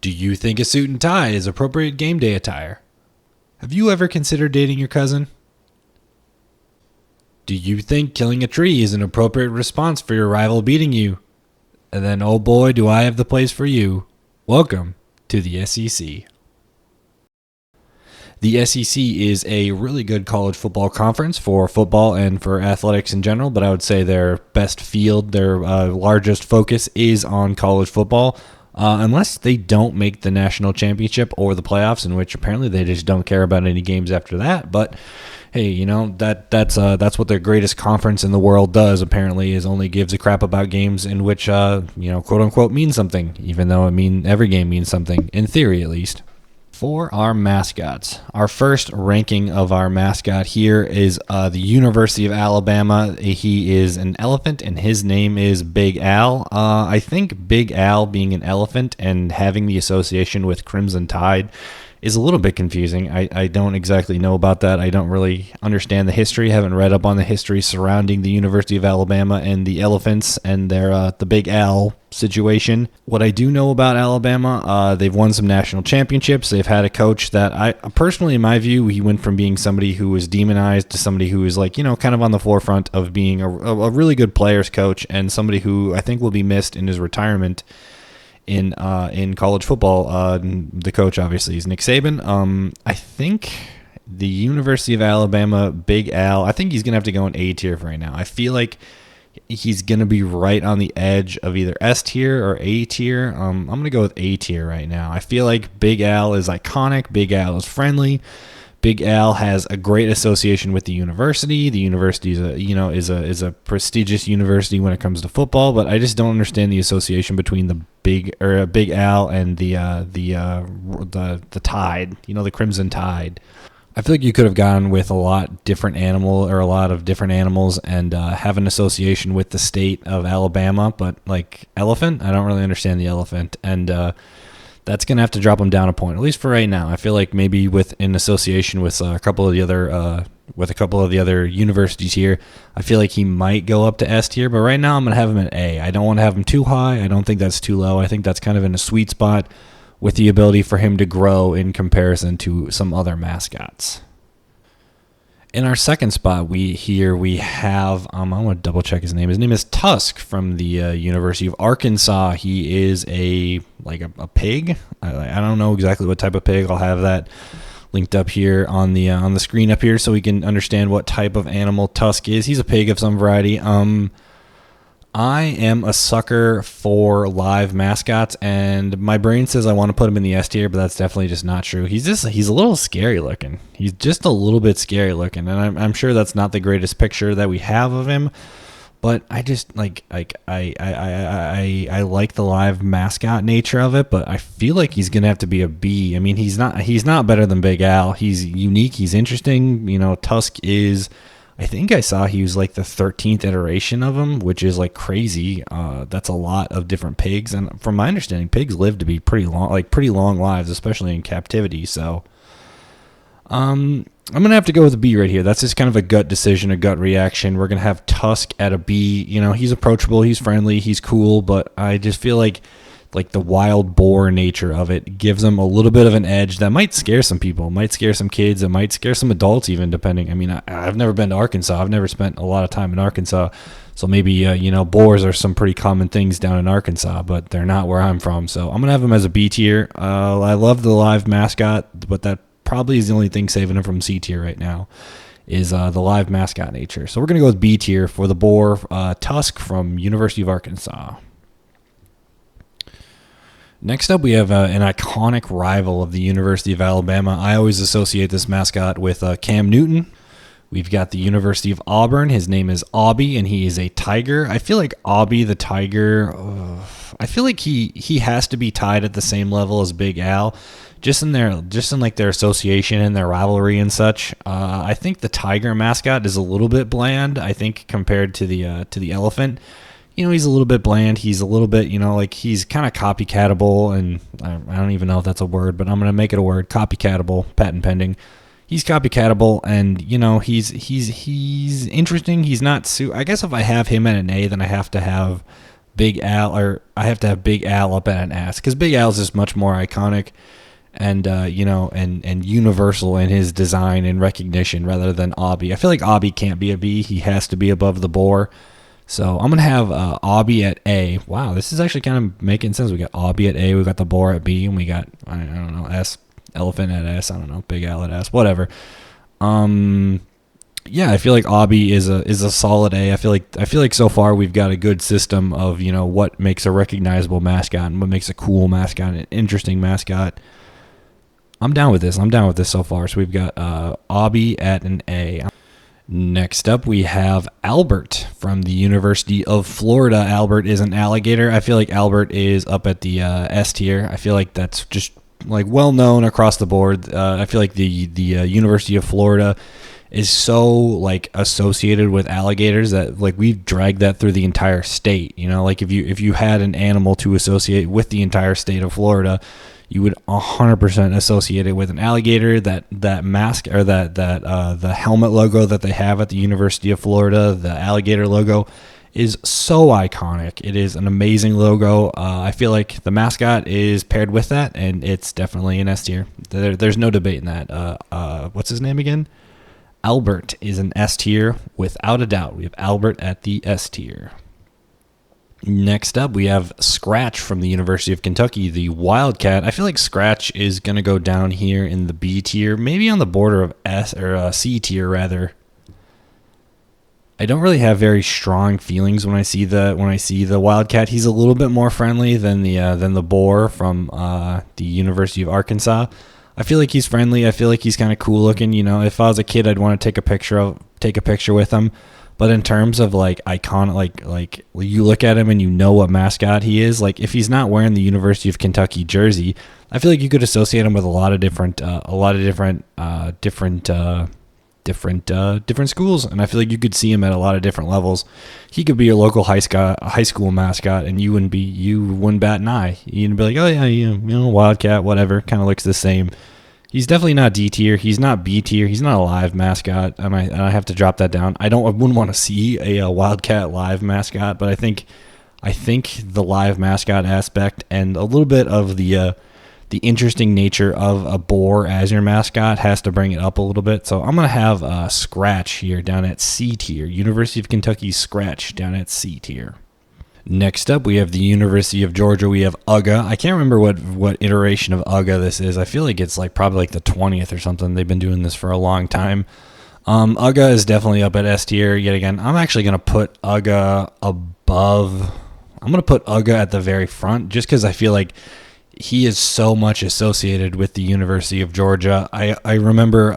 Do you think a suit and tie is appropriate game day attire? Have you ever considered dating your cousin? Do you think killing a tree is an appropriate response for your rival beating you? And then, oh boy, do I have the place for you. Welcome to the SEC. The SEC is a really good college football conference for football and for athletics in general, but I would say their best field, their largest focus is on college football, unless they don't make the national championship or the playoffs, in which apparently they just don't care about any games after that. But hey, you know, that's what the greatest conference in the world does, apparently, is only gives a crap about games in which, quote unquote, mean something, even though every game means something, in theory at least. For our mascots, our first ranking of our mascot here is the University of Alabama. He is an elephant, and his name is Big Al. I think Big Al being an elephant and having the association with Crimson Tide is a little bit confusing. I don't exactly know about that. I don't really understand the history. Haven't read up on the history surrounding the University of Alabama and the elephants and their the Big Al situation. What I do know about Alabama, they've won some national championships. They've had a coach that I personally, in my view, he went from being somebody who was demonized to somebody who is kind of on the forefront of being a really good players coach, and somebody who I think will be missed in his retirement in college football. The coach obviously is Nick Saban. I think the University of Alabama, Big Al, I think he's gonna have to go in A tier for right now. I feel like he's gonna be right on the edge of either S tier or A tier. I'm gonna go with A tier right now. I feel like Big Al is iconic. Big Al is friendly. Big Al has a great association with the university. The university is a prestigious university when it comes to football, but I just don't understand the association between the Big Al and the Tide. The Crimson Tide. I feel like you could have gone with a lot of different animals and have an association with the state of Alabama, but like elephant, I don't really understand the elephant, and that's going to have to drop him down a point, at least for right now. I feel like maybe in association with a couple of the other universities here, I feel like he might go up to S tier, but right now I'm going to have him at A. I don't want to have him too high. I don't think that's too low. I think that's kind of in a sweet spot with the ability for him to grow in comparison to some other mascots. In our second spot, we have, I want to double check his name. His name is Tusk from the University of Arkansas. He is a pig. I don't know exactly what type of pig. I'll have that linked up here on the screen up here so we can understand what type of animal Tusk is. He's a pig of some variety. I am a sucker for live mascots, and my brain says I want to put him in the S tier, but that's definitely just not true. He's a little scary looking. He's just a little bit scary looking, and I'm sure that's not the greatest picture that we have of him, but I just I like the live mascot nature of it, but I feel like he's gonna have to be a B. I mean, he's not better than Big Al. He's unique. He's interesting. Tusk is. I think I saw he was the 13th iteration of him, which is crazy. That's a lot of different pigs, and from my understanding, pigs live to be pretty long lives, especially in captivity. So, I'm gonna have to go with a B right here. That's just kind of a gut decision, a gut reaction. We're gonna have Tusk at a B. He's approachable, he's friendly, he's cool, but I just feel like the wild boar nature of it gives them a little bit of an edge that might scare some people, might scare some kids, it might scare some adults even, depending. I mean, I've never been to Arkansas. I've never spent a lot of time in Arkansas, so maybe boars are some pretty common things down in Arkansas, but they're not where I'm from. So I'm gonna have him as a B tier. I love the live mascot, but that probably is the only thing saving him from C tier right now is the live mascot nature. So we're gonna go with B tier for the boar, Tusk from University of Arkansas. Next up, we have an iconic rival of the University of Alabama. I always associate this mascot with Cam Newton. We've got the University of Auburn. His name is Aubie, and he is a tiger. I feel like Aubie the tiger, I feel like he has to be tied at the same level as Big Al, just in their association and their rivalry and such. I think the tiger mascot is a little bit bland, I think, compared to the elephant. He's a little bit bland. He's a little bit, he's kind of copycatable, and I don't even know if that's a word, but I'm going to make it a word. Copycatable, patent pending. He's copycatable, and, he's interesting. He's not I guess if I have him at an A, then I have to have Big Al, or I have to have Big Al up at an S, because Big Al is just much more iconic and and universal in his design and recognition rather than Aubie. I feel like Aubie can't be a B; he has to be above the boar. So I'm gonna have Aubie at A. Wow, this is actually kind of making sense. We got Aubie at A, we got the boar at B, and we got I don't know S, elephant at S. I don't know, Big Al at S, whatever. Yeah, I feel like Aubie is a solid A. I feel like so far we've got a good system of what makes a recognizable mascot and what makes a cool mascot, an interesting mascot. I'm down with this. So far. So we've got Aubie at an A. Next up, we have Albert from the University of Florida. Albert is an alligator. I feel like Albert is up at the S tier. I feel like that's just like well known across the board. I feel like the University of Florida is so like associated with alligators that like we've dragged that through the entire state. Like if you had an animal to associate with the entire state of Florida, you would 100% associate it with an alligator. That mask or the helmet logo that they have at the University of Florida, the alligator logo, is so iconic. It is an amazing logo. I feel like the mascot is paired with that, and it's definitely an S tier. There's no debate in that. What's his name again? Albert is an S tier without a doubt. We have Albert at the S tier. Next up, we have Scratch from the University of Kentucky, the Wildcat. I feel like Scratch is going to go down here in the B tier, maybe on the border of S or C tier rather. I don't really have very strong feelings when I see the Wildcat. He's a little bit more friendly than the boar from the University of Arkansas. I feel like he's friendly. I feel like he's kind of cool looking. If I was a kid, I'd want to take a picture with him. But in terms of like icon, like you look at him and you know what mascot he is. Like if he's not wearing the University of Kentucky jersey, I feel like you could associate him with a lot of different schools, and I feel like you could see him at a lot of different levels. He could be your local high school mascot, and you wouldn't bat an eye. You'd be like, oh yeah, Wildcat, whatever, kind of looks the same. He's definitely not D tier. He's not B tier. He's not a live mascot, and I have to drop that down. I wouldn't want to see a Wildcat live mascot, but I think the live mascot aspect and a little bit of the interesting nature of a boar as your mascot has to bring it up a little bit. So I'm going to have Scratch here down at C tier. University of Kentucky Scratch down at C tier. Next up, we have the University of Georgia. We have UGA. I can't remember what iteration of UGA this is. I feel like it's probably like the 20th or something. They've been doing this for a long time. UGA is definitely up at S tier yet again. I'm actually going to put UGA above. I'm going to put UGA at the very front just because I feel like he is so much associated with the University of Georgia. I remember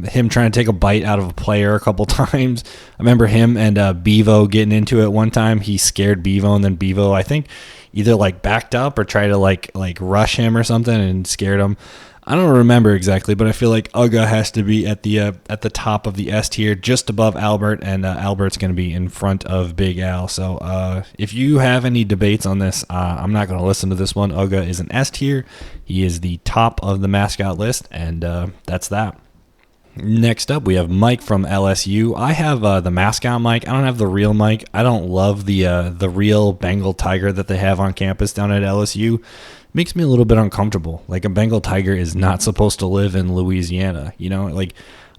him trying to take a bite out of a player a couple times. I remember him and Bevo getting into it one time. He scared Bevo, and then Bevo, I think, either backed up or tried to like rush him or something and scared him. I don't remember exactly, but I feel like UGA has to be at the top of the S tier, just above Albert, and Albert's going to be in front of Big Al. So if you have any debates on this, I'm not going to listen to this one. UGA is an S tier. He is the top of the mascot list, and that's that. Next up, we have Mike from LSU. I have the mascot Mike. I don't have the real Mike. I don't love the real Bengal tiger that they have on campus down at LSU. Makes me a little bit uncomfortable. Like, a Bengal tiger is not supposed to live in Louisiana.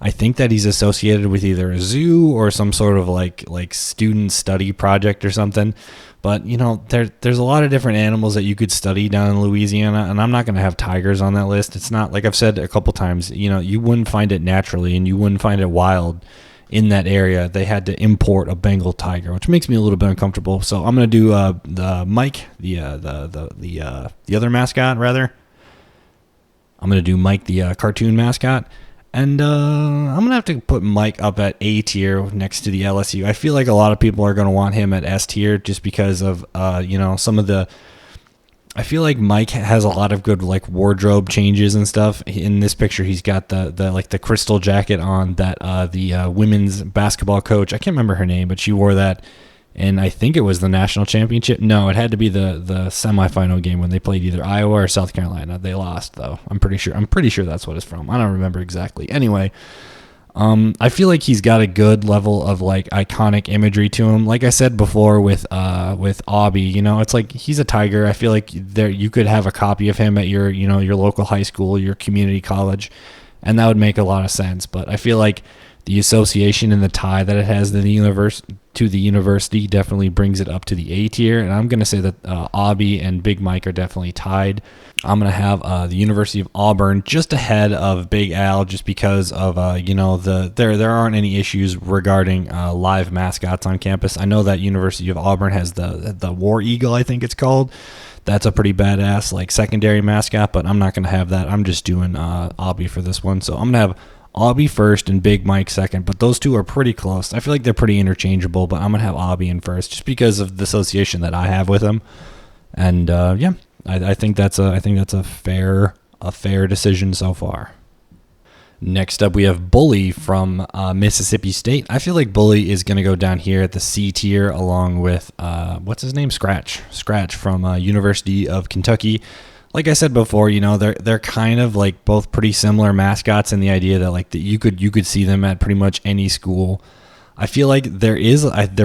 I think that he's associated with either a zoo or some sort of like student study project or something. But there's a lot of different animals that you could study down in Louisiana, and I'm not going to have tigers on that list. It's not, like I've said a couple times, you wouldn't find it naturally, and you wouldn't find it wild in that area. They had to import a Bengal tiger, which makes me a little bit uncomfortable. So I'm going to do the Mike, the other mascot rather. I'm going to do Mike, the cartoon mascot. And I'm going to have to put Mike up at A tier next to the LSU. I feel like a lot of people are going to want him at S tier just because of, some of the... I feel like Mike has a lot of good wardrobe changes and stuff. In this picture, he's got the crystal jacket on that the women's basketball coach, I can't remember her name, but she wore that, and I think it was the national championship. No, it had to be the semifinal game when they played either Iowa or South Carolina. They lost though. I'm pretty sure that's what it's from. I don't remember exactly. Anyway, I feel like he's got a good level of like iconic imagery to him. Like I said before with Aubie, it's like he's a Tiger. I feel like there you could have a copy of him at your local high school, your community college, and that would make a lot of sense. But I feel like the association and the tie that it has to the university definitely brings it up to the A tier, and I'm going to say that Aubie and Big Mike are definitely tied. I'm going to have the University of Auburn just ahead of Big Al, just because of there aren't any issues regarding live mascots on campus. I know that University of Auburn has the War Eagle, I think it's called. That's a pretty badass like secondary mascot, but I'm not going to have that. I'm just doing Aubie for this one, so I'm going to have Aubie first and Big Mike second, but those two are pretty close. I feel like they're pretty interchangeable, but I'm gonna have Aubie in first just because of the association that I have with him. And I think that's a fair decision so far. Next up, we have Bully from Mississippi State. I feel like Bully is gonna go down here at the C tier, along with what's his name, Scratch from University of Kentucky. Like I said before, they're kind of like both pretty similar mascots in the idea that like you could see them at pretty much any school. I feel like there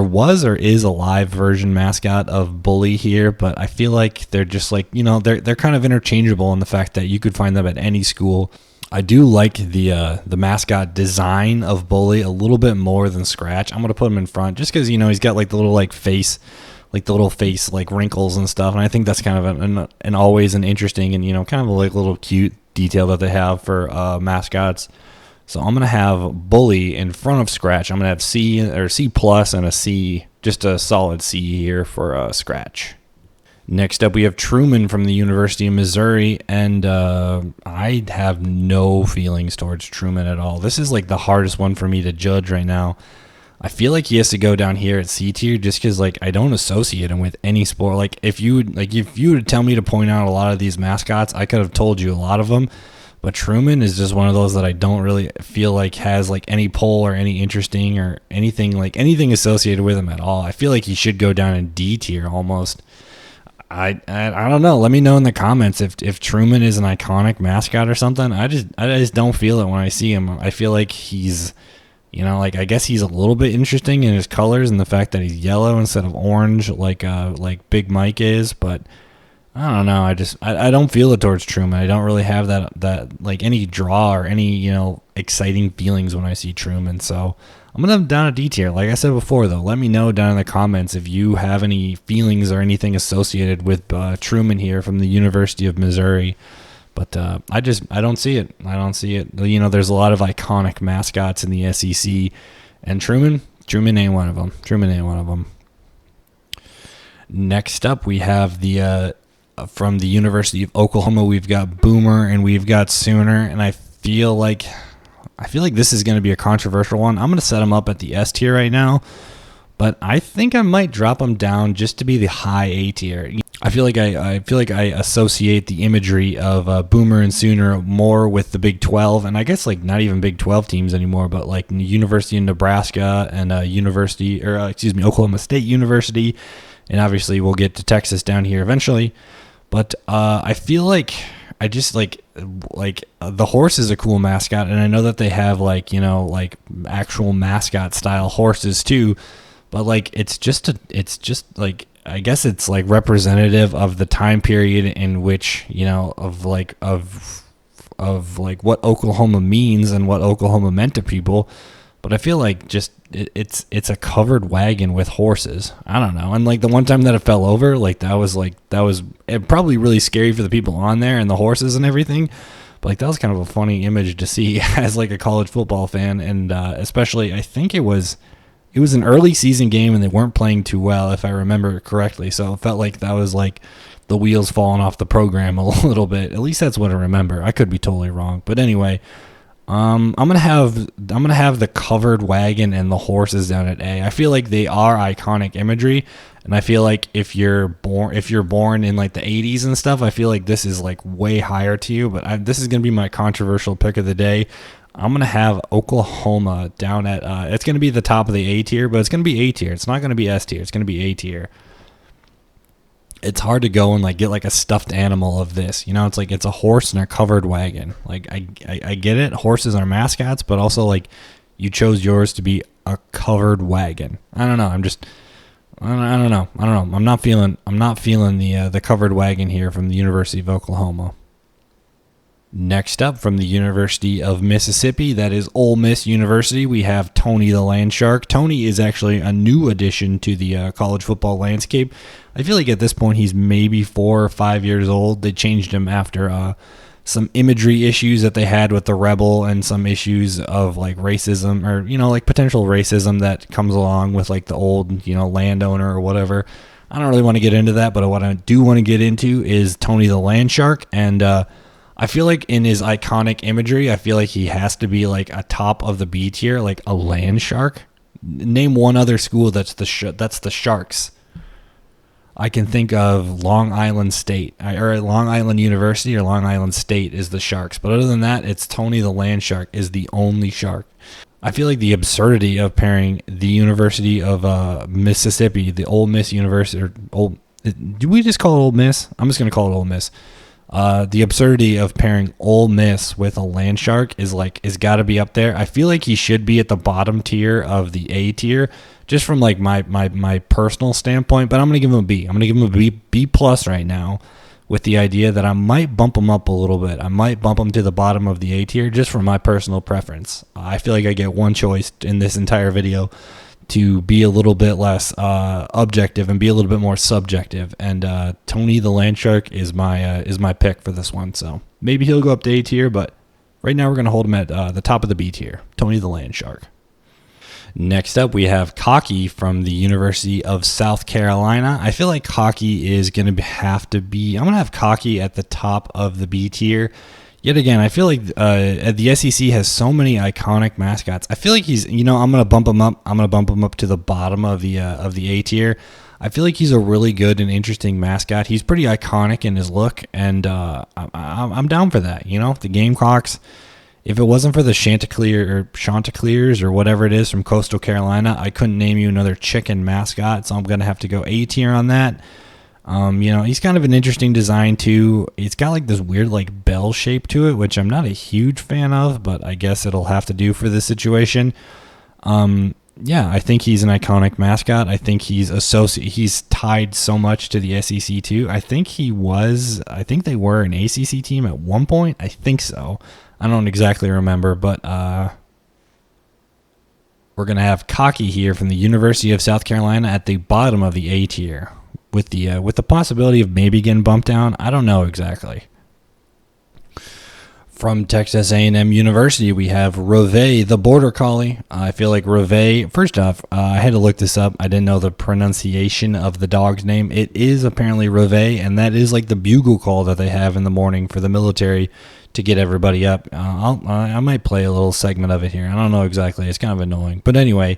was or is a live version mascot of Bully here, but I feel like they're just like they're kind of interchangeable in the fact that you could find them at any school. I do like the mascot design of Bully a little bit more than Scratch. I'm gonna put him in front just because he's got like the little like face. Like the little face, like wrinkles and stuff, and I think that's kind of an always an interesting and kind of like little cute detail that they have for mascots. So I'm gonna have Bully in front of Scratch. I'm gonna have C plus and a C, just a solid C here for Scratch. Next up, we have Truman from the University of Missouri, and I have no feelings towards Truman at all. This is like the hardest one for me to judge right now. I feel like he has to go down here at C tier just because like I don't associate him with any sport. Like if you would tell me to point out a lot of these mascots, I could have told you a lot of them. But Truman is just one of those that I don't really feel like has like any pull or any interesting or anything associated with him at all. I feel like he should go down in D tier almost. I don't know. Let me know in the comments if Truman is an iconic mascot or something. I just don't feel it when I see him. I feel like he's I guess he's a little bit interesting in his colors and the fact that he's yellow instead of orange, like Big Mike is. But I don't know. I don't feel it towards Truman. I don't really have that like any draw or any exciting feelings when I see Truman. So I'm gonna have him down a D tier. Like I said before, though, let me know down in the comments if you have any feelings or anything associated with Truman here from the University of Missouri. But I don't see it. I don't see it. There's a lot of iconic mascots in the SEC, and Truman ain't one of them. Truman ain't one of them. Next up, we have the from the University of Oklahoma. We've got Boomer and we've got Sooner, and I feel like this is going to be a controversial one. I'm going to set him up at the S tier right now, but I think I might drop him down just to be the high A tier. I feel like I associate the imagery of Boomer and Sooner more with the Big 12, and I guess like not even Big 12 teams anymore, but like University of Nebraska and Oklahoma State University, and obviously we'll get to Texas down here eventually. But I feel like I just like the horse is a cool mascot, and I know that they have like actual mascot style horses too, but like it's just like. I guess it's like representative of the time period in which of what Oklahoma means and what Oklahoma meant to people. But I feel like just it's a covered wagon with horses. I don't know. And like the one time that it fell over, that was probably really scary for the people on there and the horses and everything. But like that was kind of a funny image to see as like a college football fan, and especially I think it was an early season game and they weren't playing too well, if I remember correctly. So it felt like that was like the wheels falling off the program a little bit. At least that's what I remember. I could be totally wrong. But anyway, I'm gonna have the covered wagon and the horses down at A. I feel like they are iconic imagery, and I feel like if you're born in like the 80s and stuff, I feel like this is like way higher to you. But this is gonna be my controversial pick of the day. I'm going to have Oklahoma down at, it's going to be the top of the A tier, but it's going to be A tier. It's not going to be S tier. It's going to be A tier. it's hard to go and like get like a stuffed animal of this. You know, it's like it's a horse and a covered wagon. Like I get it. Horses are mascots, but also like you chose yours to be a covered wagon. I don't know. I don't know. I'm not feeling the covered wagon here from the University of Oklahoma. Next up, from the University of Mississippi, that is Ole Miss University, we have Tony the Land Shark. Tony is actually a new addition to the college football landscape. I feel like at this point he's maybe 4 or 5 years old. They changed him after some imagery issues that they had with the Rebel and some issues of like racism or, you know, like potential racism that comes along with like the old, you know, landowner or whatever. I don't really want to get into that, but what I do want to get into is Tony the Land Shark. And I feel like in his iconic imagery, I feel like he has to be like a top of the B tier, like a land shark. Name one other school that's the Sharks. I can think of Long Island State or Long Island University or Long Island State is the Sharks. But other than that, it's Tony the Land Shark is the only shark. I feel like the absurdity of pairing the University of Mississippi, the Ole Miss University, do we just call it Ole Miss? I'm just going to call it Ole Miss. The absurdity of pairing Ole Miss with a land shark is got to be up there. I feel like he should be at the bottom tier of the A tier, just from like my personal standpoint. But I'm gonna give him a B. I'm gonna give him a B plus right now, with the idea that I might bump him up a little bit. I might bump him to the bottom of the A tier, just for my personal preference. I feel like I get one choice in this entire video to be a little bit less objective and be a little bit more subjective. And Tony the Land Shark is my pick for this one. So maybe he'll go up to A tier, but right now we're going to hold him at the top of the B tier. Tony the Land Shark. Next up, we have Cocky from the University of South Carolina. I feel like Cocky is going to have to be... I'm going to have Cocky at the top of the B tier. Yet again, I feel like the SEC has so many iconic mascots. I feel like he's, you know, I'm gonna bump him up. I'm gonna bump him up to the bottom of the A tier. I feel like he's a really good and interesting mascot. He's pretty iconic in his look, and I'm down for that. You know, the Gamecocks. If it wasn't for the Chanticleers or whatever it is from Coastal Carolina, I couldn't name you another chicken mascot. So I'm gonna have to go A tier on that. You know, he's kind of an interesting design too. It's got like this weird like bell shape to it, which I'm not a huge fan of, but I guess it'll have to do for this situation. Yeah, I think he's an iconic mascot. I think he's tied so much to the SEC too. I think they were an ACC team at one point. I think so. I don't exactly remember, but we're going to have Cocky here from the University of South Carolina at the bottom of the A tier. With the possibility of maybe getting bumped down, I don't know exactly. From Texas A&M University, we have Reve, the Border Collie. I feel like Reve, first off, I had to look this up. I didn't know the pronunciation of the dog's name. It is apparently Reve, and that is like the bugle call that they have in the morning for the military to get everybody up. I might play a little segment of it here. I don't know exactly. It's kind of annoying. But anyway...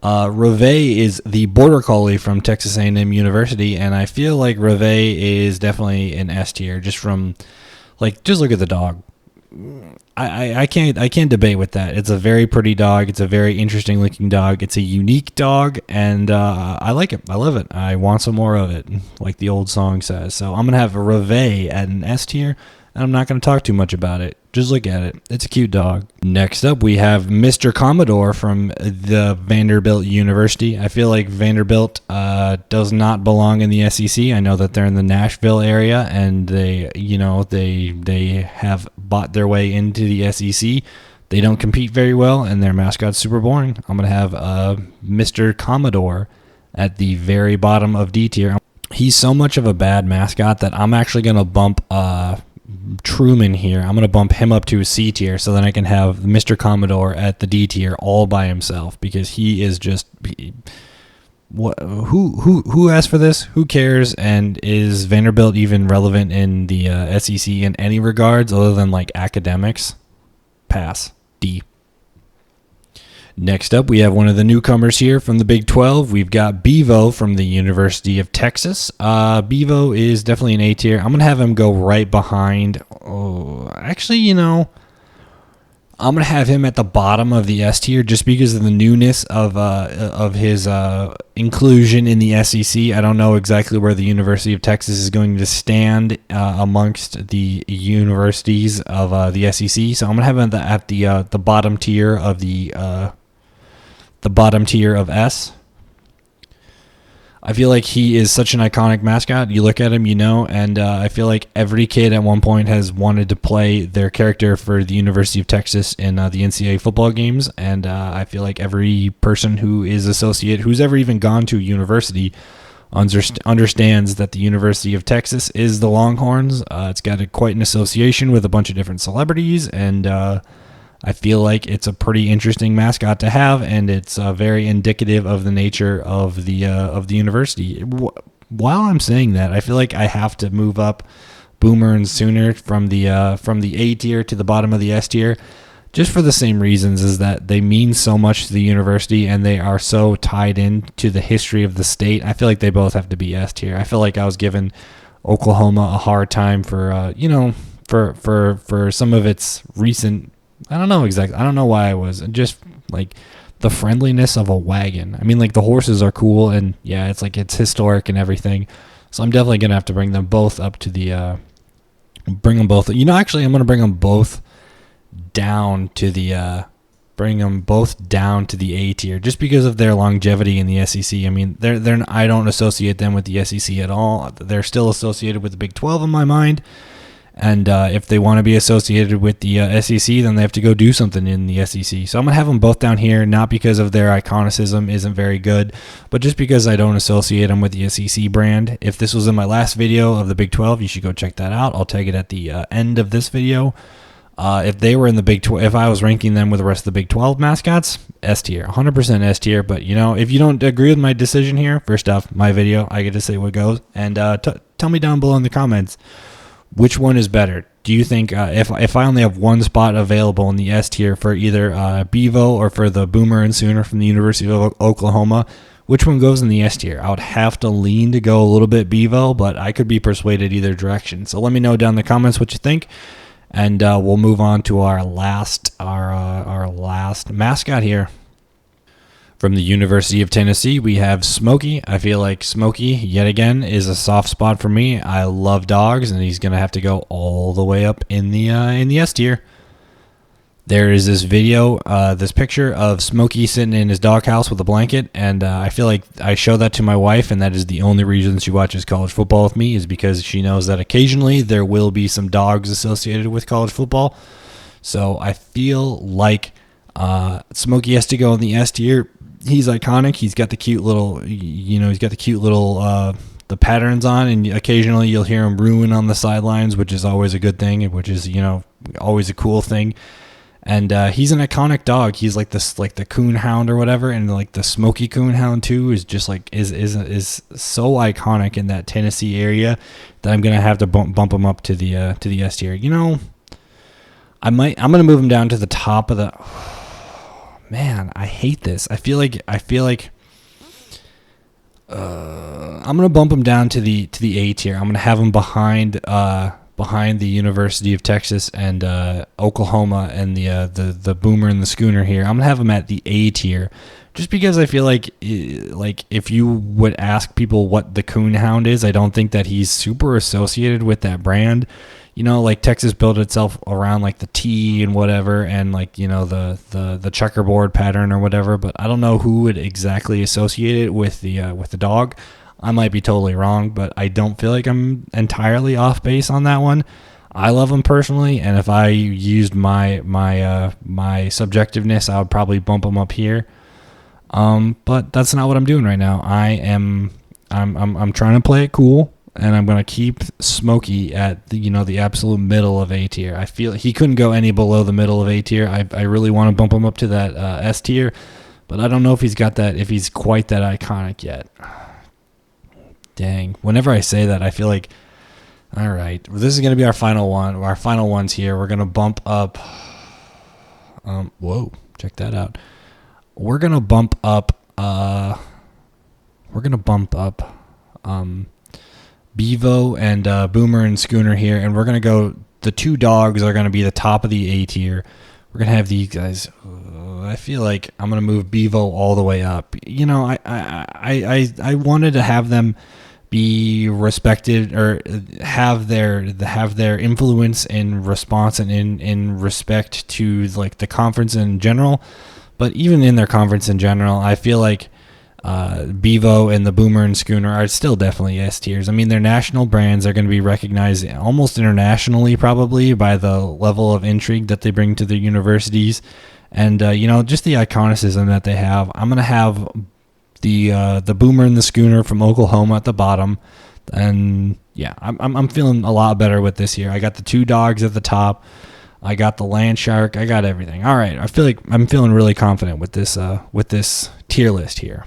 Reve is the Border Collie from Texas A&M University, and I feel like Reve is definitely an S tier. Just look at the dog. I can't debate with that. It's a very pretty dog. It's a very interesting looking dog. It's a unique dog, and I like it. I love it. I want some more of it, like the old song says. So I'm gonna have Reve at an S tier. And I'm not going to talk too much about it. Just look at it. It's a cute dog. Next up, we have Mr. Commodore from the Vanderbilt University. I feel like Vanderbilt does not belong in the SEC. I know that they're in the Nashville area, and they have bought their way into the SEC. They don't compete very well, and their mascot's super boring. I'm going to have Mr. Commodore at the very bottom of D tier. He's so much of a bad mascot that I'm actually going to bump... Truman here. I'm going to bump him up to a C tier so then I can have Mr. Commodore at the D tier all by himself, because he is just who asked for this? Who cares? And is Vanderbilt even relevant in the SEC in any regards other than like academics? Pass. D. Next up, we have one of the newcomers here from the Big 12. We've got Bevo from the University of Texas. Bevo is definitely an A tier. I'm going to have him go right behind. Oh, actually, you know, I'm gonna have him at the bottom of the S tier just because of the newness of his inclusion in the SEC. I don't know exactly where the University of Texas is going to stand amongst the universities of the SEC. So I'm gonna have him at the bottom tier of the bottom tier of S. I feel like he is such an iconic mascot. You look at him, and I feel like every kid at one point has wanted to play their character for the University of Texas in the NCAA football games, and I feel like every person who is associated, who's ever even gone to a university, understands that the University of Texas is the Longhorns. It's got quite an association with a bunch of different celebrities, and I feel like it's a pretty interesting mascot to have, and it's very indicative of the nature of the university. While I'm saying that, I feel like I have to move up Boomer and Sooner from the A tier to the bottom of the S tier, just for the same reasons, is that they mean so much to the university and they are so tied in to the history of the state. I feel like they both have to be S tier. I feel like I was giving Oklahoma a hard time for for some of its recent. I don't know exactly. I don't know why I was. Just like the friendliness of a wagon. I mean, like the horses are cool, and yeah, it's historic and everything. So I'm definitely gonna have to bring them both up to the. Bring them both. Actually, I'm gonna bring them both down to the. Bring them both down to the A tier, just because of their longevity in the SEC. I mean, they're. I don't associate them with the SEC at all. They're still associated with the Big 12 in my mind. And if they want to be associated with the SEC, then they have to go do something in the SEC. So I'm going to have them both down here, not because of their iconicism isn't very good, but just because I don't associate them with the SEC brand. If this was in my last video of the Big 12, you should go check that out. I'll tag it at the end of this video. If they were in the Big 12, if I was ranking them with the rest of the Big 12 mascots, S tier, 100% S tier. But, if you don't agree with my decision here, first off, my video, I get to say what goes. And tell me down below in the comments, which one is better? Do you think if I only have one spot available in the S tier for either Bevo or for the Boomer and Sooner from the University of Oklahoma, which one goes in the S tier? I would have to lean to go a little bit Bevo, but I could be persuaded either direction. So let me know down in the comments what you think, and we'll move on to our last mascot here. From the University of Tennessee, we have Smokey. I feel like Smokey, yet again, is a soft spot for me. I love dogs, and he's going to have to go all the way up in the S tier. There is this video, this picture of Smokey sitting in his doghouse with a blanket, and I feel like I show that to my wife, and that is the only reason she watches college football with me, is because she knows that occasionally there will be some dogs associated with college football. So I feel like Smokey has to go in the S tier. He's iconic. He's got the cute little, the patterns on, and occasionally you'll hear him ruin on the sidelines, which is always a good thing, which is, always a cool thing. And he's an iconic dog. He's like this, like the coon hound or whatever, and like the Smoky coon hound too is just like is so iconic in that Tennessee area that I'm gonna have to bump him up to the S tier. I'm gonna move him down to the top of the. Man, I hate this. I feel like I'm gonna bump him down to the A tier. I'm gonna have him behind the University of Texas and Oklahoma and the Boomer and the Schooner here. I'm gonna have him at the A tier, just because I feel like if you would ask people what the Coonhound is, I don't think that he's super associated with that brand. Like Texas built itself around like the T and whatever, and like the checkerboard pattern or whatever. But I don't know who would exactly associate it with the dog. I might be totally wrong, but I don't feel like I'm entirely off base on that one. I love him personally, and if I used my subjectiveness, I would probably bump him up here. But that's not what I'm doing right now. I'm trying to play it cool. And I'm going to keep Smokey at the absolute middle of A tier. I feel he couldn't go any below the middle of A tier. I really want to bump him up to that S tier, but I don't know if he's quite that iconic yet. Dang. Whenever I say that, I feel like, all right, well, this is going to be our final one. Our final ones here. We're going to bump up. Whoa, check that out. We're going to bump up. Bevo and Boomer and Schooner here, and we're going to go, the two dogs are going to be the top of the A tier, We're going to have these guys. I feel like I'm going to move Bevo all the way up. You know, I wanted to have them be respected or have their influence in response and in respect to like the conference in general. But even in their conference in general, I feel like Bevo and the Boomer and Schooner are still definitely S tiers. I mean, their national brands are going to be recognized almost internationally, probably by the level of intrigue that they bring to their universities, and just the iconicism that they have. I'm going to have the Boomer and the Schooner from Oklahoma at the bottom, and yeah, I'm feeling a lot better with this year. I got the two dogs at the top. I got the land shark. I got everything. All right, I feel like I'm feeling really confident with this tier list here.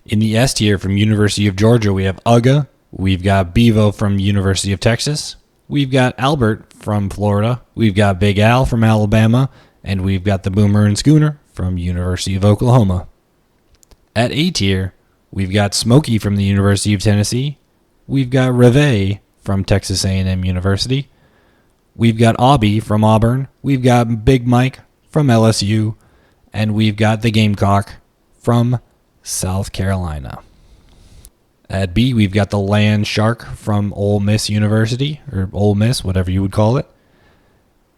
In the S tier from University of Georgia, we have UGA. We've got Bevo from University of Texas. We've got Albert from Florida. We've got Big Al from Alabama. And we've got the Boomer and Schooner from University of Oklahoma. At A tier, we've got Smokey from the University of Tennessee. We've got Reve from Texas A&M University. We've got Aubie from Auburn. We've got Big Mike from LSU. And we've got the Gamecock from South Carolina. At B, we've got the Land Shark from Ole Miss University, or Ole Miss, whatever you would call it.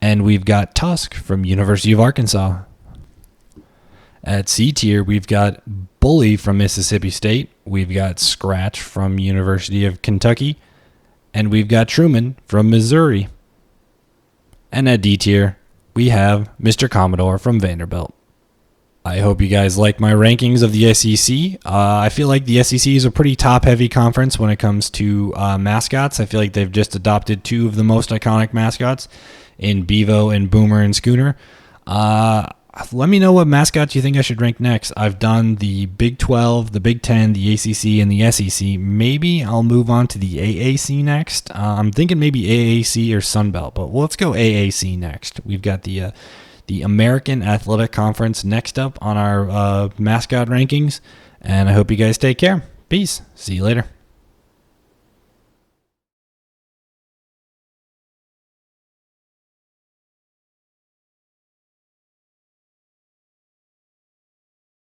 And we've got Tusk from University of Arkansas. At C tier, we've got Bully from Mississippi State. We've got Scratch from University of Kentucky. And we've got Truman from Missouri. And at D tier, we have Mr. Commodore from Vanderbilt. I hope you guys like my rankings of the SEC. I feel like the SEC is a pretty top-heavy conference when it comes to mascots. I feel like they've just adopted two of the most iconic mascots in Bevo and Boomer and Schooner. Let me know what mascots you think I should rank next. I've done the Big 12, the Big 10, the ACC, and the SEC. Maybe I'll move on to the AAC next. I'm thinking maybe AAC or Sunbelt, but let's go AAC next. We've got the American Athletic Conference next up on our mascot rankings, and I hope you guys take care. Peace. See you later.